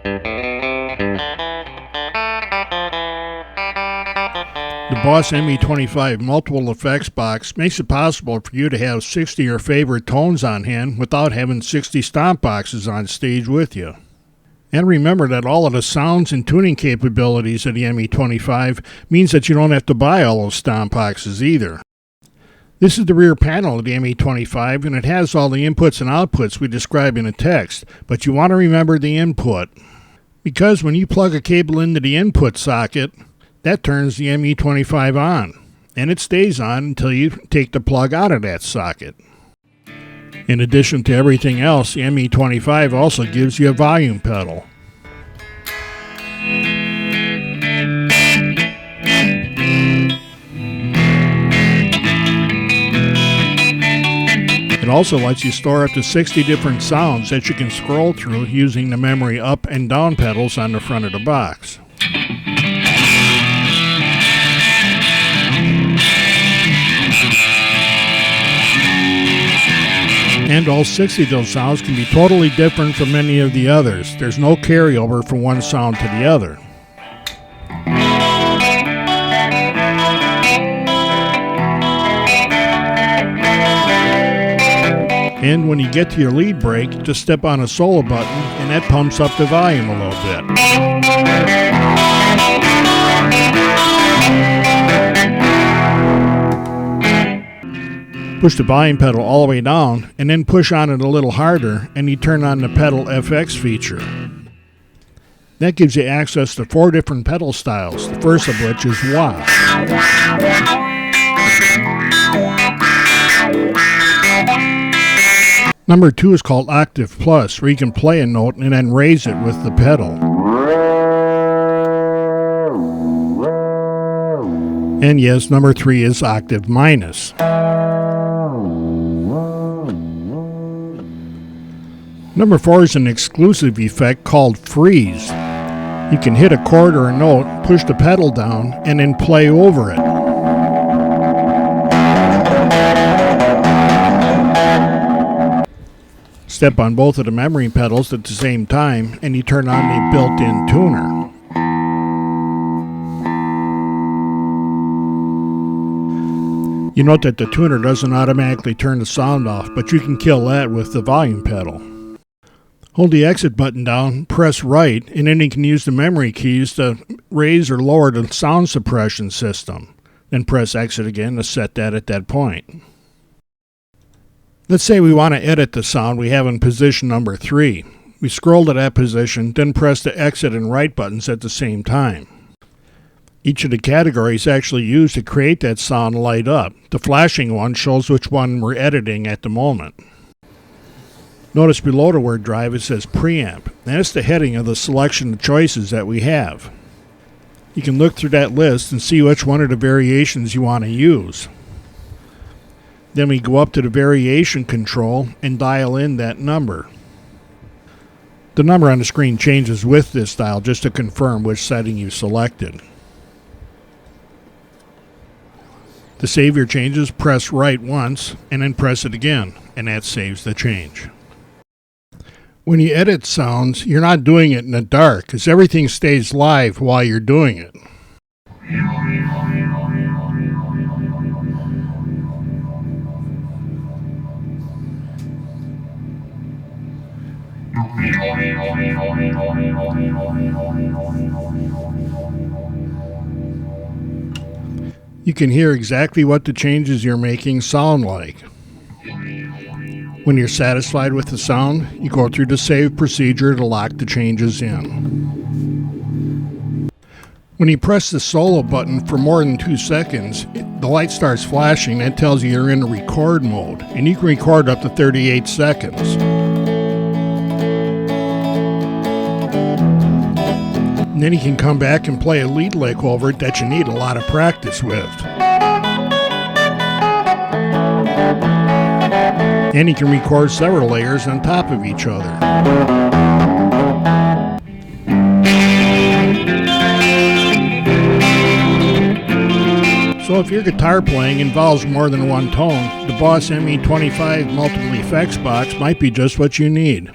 The Boss ME-25 multiple effects box makes it possible for you to have 60 of your favorite tones on hand without having 60 stomp boxes on stage with you. And remember that all of the sounds and tuning capabilities of the ME-25 means that you don't have to buy all those stomp boxes either. This is the rear panel of the ME-25, and it has all the inputs and outputs we describe in the text, but you want to remember the input. Because when you plug a cable into the input socket, that turns the ME-25 on, and it stays on until you take the plug out of that socket. In addition to everything else, the ME-25 also gives you a volume pedal. It also lets you store up to 60 different sounds that you can scroll through using the memory up and down pedals on the front of the box. And all 60 of those sounds can be totally different from any of the others. There's no carryover from one sound to the other. And when you get to your lead break, just step on a solo button and that pumps up the volume a little bit. Push the volume pedal all the way down and then push on it a little harder and you turn on the pedal FX feature. That gives you access to 4 different pedal styles, the first of which is wah. Number 2 is called Octave Plus, where you can play a note and then raise it with the pedal. And yes, number 3 is Octave Minus. Number 4 is an exclusive effect called Freeze. You can hit a chord or a note, push the pedal down, and then play over it. Step on both of the memory pedals at the same time, and you turn on the built-in tuner. You note that the tuner doesn't automatically turn the sound off, but you can kill that with the volume pedal. Hold the exit button down, press right, and then you can use the memory keys to raise or lower the sound suppression system. Then press exit again to set that at that point. Let's say we want to edit the sound we have in position number 3. We scroll to that position, then press the exit and right buttons at the same time. Each of the categories actually used to create that sound light up. The flashing one shows which one we're editing at the moment. Notice below the word drive it says preamp, and that's the heading of the selection of choices that we have. You can look through that list and see which one of the variations you want to use. Then we go up to the variation control and dial in that number. The number on the screen changes with this dial just to confirm which setting you selected. To save your changes, press right once and then press it again, and that saves the change. When you edit sounds, you're not doing it in the dark, because everything stays live while you're doing it. You can hear exactly what the changes you're making sound like. When you're satisfied with the sound, you go through the save procedure to lock the changes in. When you press the solo button for more than 2 seconds, the light starts flashing. That tells you you're in record mode, and you can record up to 38 seconds. And then you can come back and play a lead lick over it that you need a lot of practice with. And you can record several layers on top of each other. So if your guitar playing involves more than one tone, the Boss ME-25 multiple effects box might be just what you need.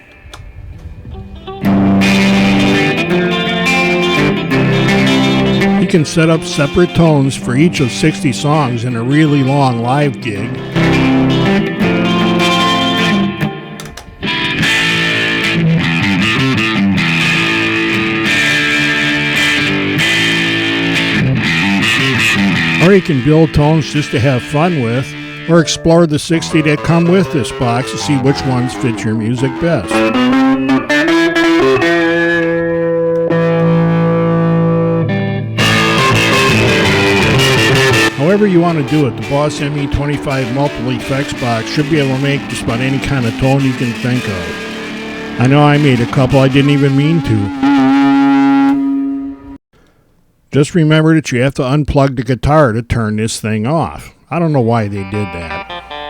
can set up separate tones for each of 60 songs in a really long live gig. Or you can build tones just to have fun with, or explore the 60 that come with this box to see which ones fit your music best. However you want to do it, the Boss ME-25 multiple effects box should be able to make just about any kind of tone you can think of. I know I made a couple I didn't even mean to. Just remember that you have to unplug the guitar to turn this thing off. I don't know why they did that.